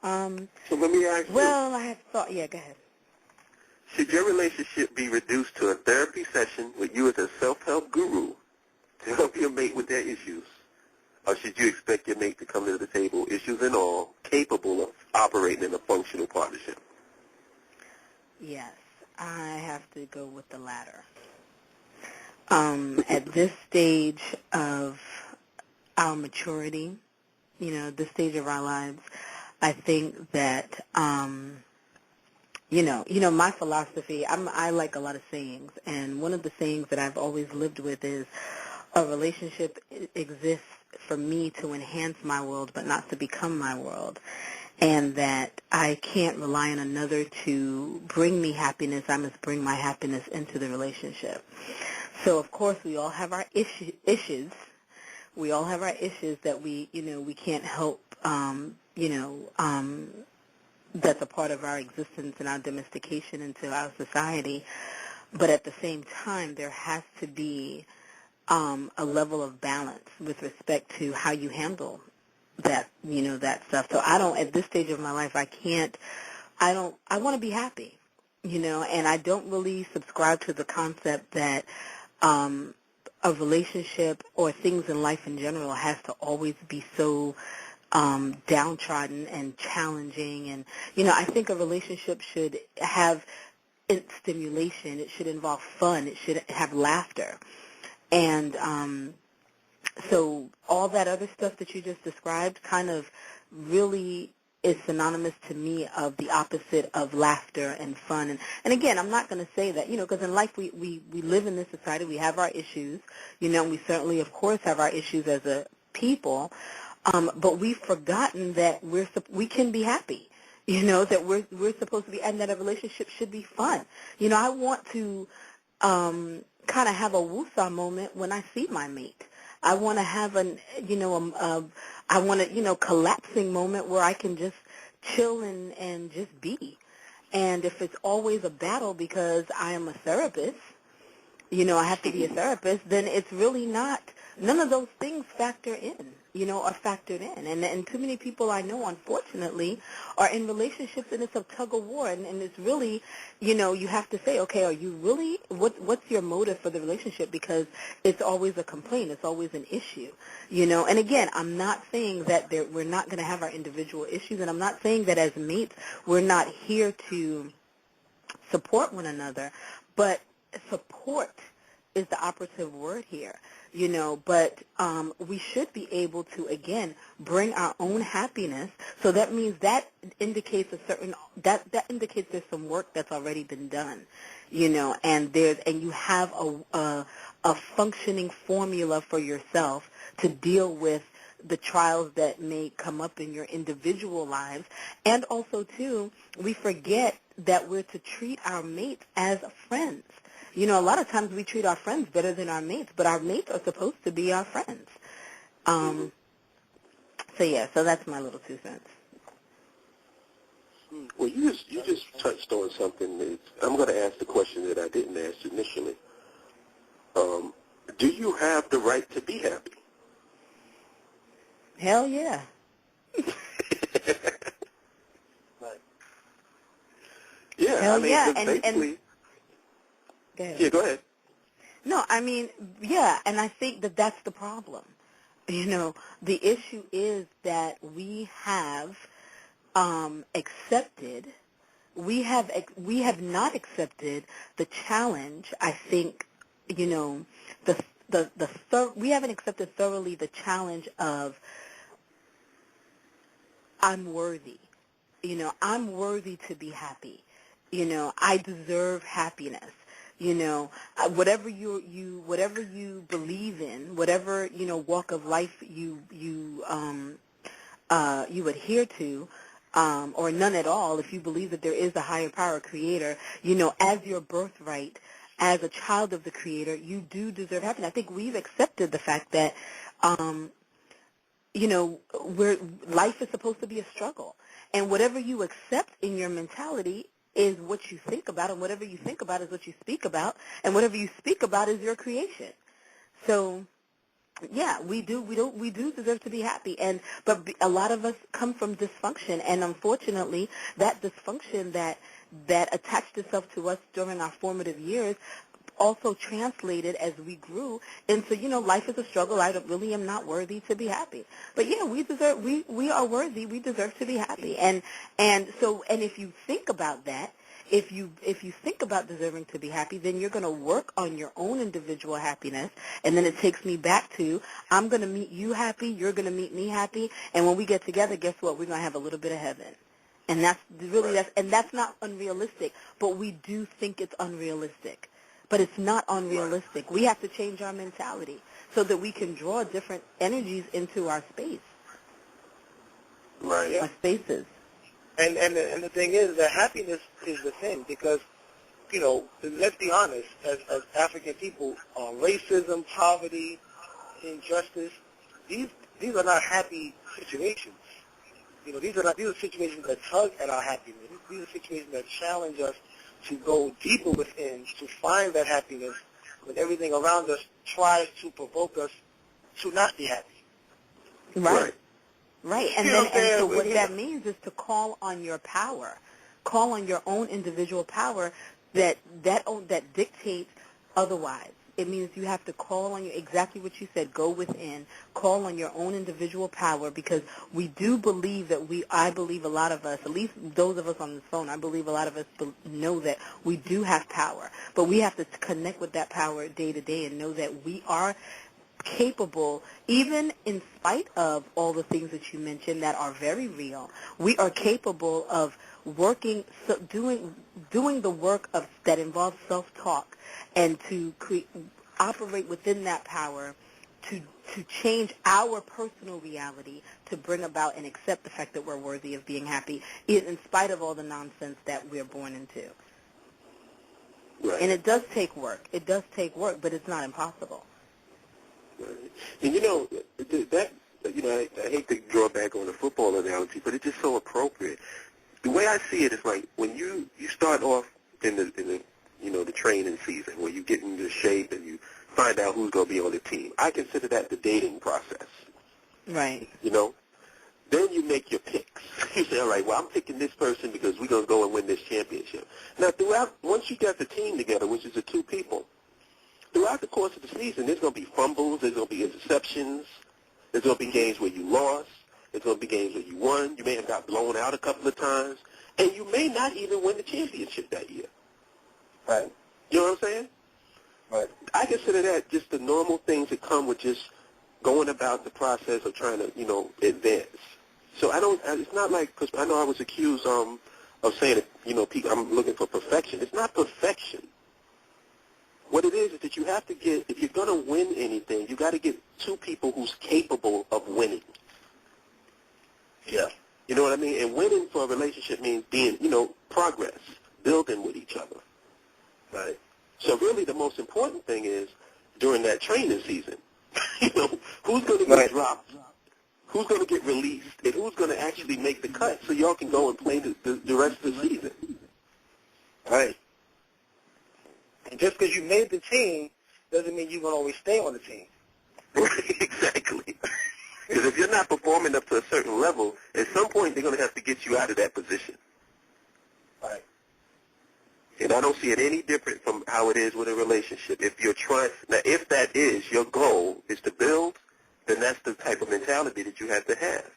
So let me ask you. Well, I had thought. Yeah, go ahead. Should your relationship be reduced to a therapy session with you as a self-help guru to help your mate with their issues? Or should you expect your mate to come to the table, issues and all, capable of operating in a functional partnership? Yes, I have to go with the latter. At this stage of our maturity, this stage of our lives, I think that, my philosophy, I like a lot of sayings, and one of the sayings that I've always lived with is a relationship exists for me to enhance my world, but not to become my world, and that I can't rely on another to bring me happiness. I must bring my happiness into the relationship. So, of course, we all have our issues. We all have our issues that we can't help, that's a part of our existence and our domestication into our society. But at the same time, there has to be a level of balance with respect to how you handle that, that stuff. So I don't, at this stage of my life, I want to be happy, and I don't really subscribe to the concept that a relationship or things in life in general has to always be so downtrodden and challenging. And, I think a relationship should have stimulation. It should involve fun. It should have laughter. And so all that other stuff that you just described kind of really is synonymous to me of the opposite of laughter and fun. And again, I'm not going to say that, because in life we live in this society. We have our issues, and we certainly, of course, have our issues as a people. But we've forgotten that we can be happy, that we're supposed to be, and that a relationship should be fun. I want to kind of have a woosah moment when I see my mate. I want to have I want a, collapsing moment where I can just chill and just be. And if it's always a battle because I am a therapist, I have to be a therapist, then it's really not, none of those things factor in, are factored in. And too many people I know, unfortunately, are in relationships and it's a tug of war. And it's really, you have to say, okay, are you really, what's your motive for the relationship? Because it's always a complaint. It's always an issue, And again, I'm not saying that we're not going to have our individual issues. And I'm not saying that as mates, we're not here to support one another. But support is the operative word here, but we should be able to, again, bring our own happiness. So that means that indicates that indicates there's some work that's already been done, and you have a functioning formula for yourself to deal with the trials that may come up in your individual lives. And also, too, we forget that we're to treat our mates as friends. A lot of times we treat our friends better than our mates, but our mates are supposed to be our friends. So that's my little 2 cents. Well, you just touched on something that I'm going to ask the question that I didn't ask initially. Do you have the right to be happy? Hell yeah. Right. Yeah. Hell yeah. Basically. Go ahead. Yeah, go ahead. No, yeah, and I think that that's the problem. The issue is that we have we have not accepted the challenge. I think, we haven't accepted thoroughly the challenge of I'm worthy. I'm worthy to be happy. I deserve happiness. Whatever you believe in, whatever walk of life you adhere to, or none at all, if you believe that there is a higher power creator, as your birthright, as a child of the creator, you do deserve happiness. I think we've accepted the fact that life is supposed to be a struggle, and whatever you accept in your mentality is what you think about, and whatever you think about is what you speak about, and whatever you speak about is your creation. So Yeah, we do. We do deserve to be happy, but a lot of us come from dysfunction, and unfortunately, that dysfunction that attached itself to us during our formative years also translated as we grew into, life is a struggle. I really am not worthy to be happy. But yeah, we are worthy. We deserve to be happy, and if you think about that. If you think about deserving to be happy, then you're going to work on your own individual happiness, and then it takes me back to I'm going to meet you happy, you're going to meet me happy, and when we get together, guess what? We're going to have a little bit of heaven, and that's not unrealistic, but we do think it's unrealistic, but it's not unrealistic. We have to change our mentality so that we can draw different energies into our space, our spaces. And the thing is that happiness is the thing because, let's be honest, as African people, racism, poverty, injustice, these are not happy situations. These are situations that tug at our happiness. These are situations that challenge us to go deeper within to find that happiness when everything around us tries to provoke us to not be happy. Right, and so what that means is to call on your power, call on your own individual power that dictates otherwise. It means you have to call on exactly what you said, go within, call on your own individual power, because we do believe that I believe a lot of us, at least those of us on this phone, I believe a lot of us know that we do have power, but we have to connect with that power day to day and know that we are capable, even in spite of all the things that you mentioned that are very real, we are capable of doing the work that involves self-talk and to operate within that power to change our personal reality to bring about and accept the fact that we're worthy of being happy in spite of all the nonsense that we're born into. Right. And it does take work. It does take work, but it's not impossible. Right. And I hate to draw back on the football analogy, but it's just so appropriate. The way I see it is like when you start off in the training season where you get into shape and you find out who's going to be on the team. I consider that the dating process. Right. Then you make your picks. You say, all right, well, I'm picking this person because we're going to go and win this championship. Now, once you get the team together, which is the two people, throughout the course of the season, there's going to be fumbles, there's going to be interceptions, there's going to be games where you lost, there's going to be games where you won, you may have got blown out a couple of times, and you may not even win the championship that year. Right. You know what I'm saying? Right. I consider that just the normal things that come with just going about the process of trying to, advance. So it's not like, because I know I was accused of saying that, people, I'm looking for perfection. It's not perfection. What it is that you have to get, if you're going to win anything, you got to get two people who's capable of winning. Yeah. You know what I mean? And winning for a relationship means being, progress, building with each other. Right. So really the most important thing is during that training season, who's going to get dropped, who's going to get released, and who's going to actually make the cut so y'all can go and play the rest of the season. Right. And just because you made the team doesn't mean you're going to always stay on the team. Exactly. Because if you're not performing up to a certain level, at some point they're going to have to get you out of that position. Right. And I don't see it any different from how it is with a relationship. If that is your goal, is to build, then that's the type of mentality that you have to have.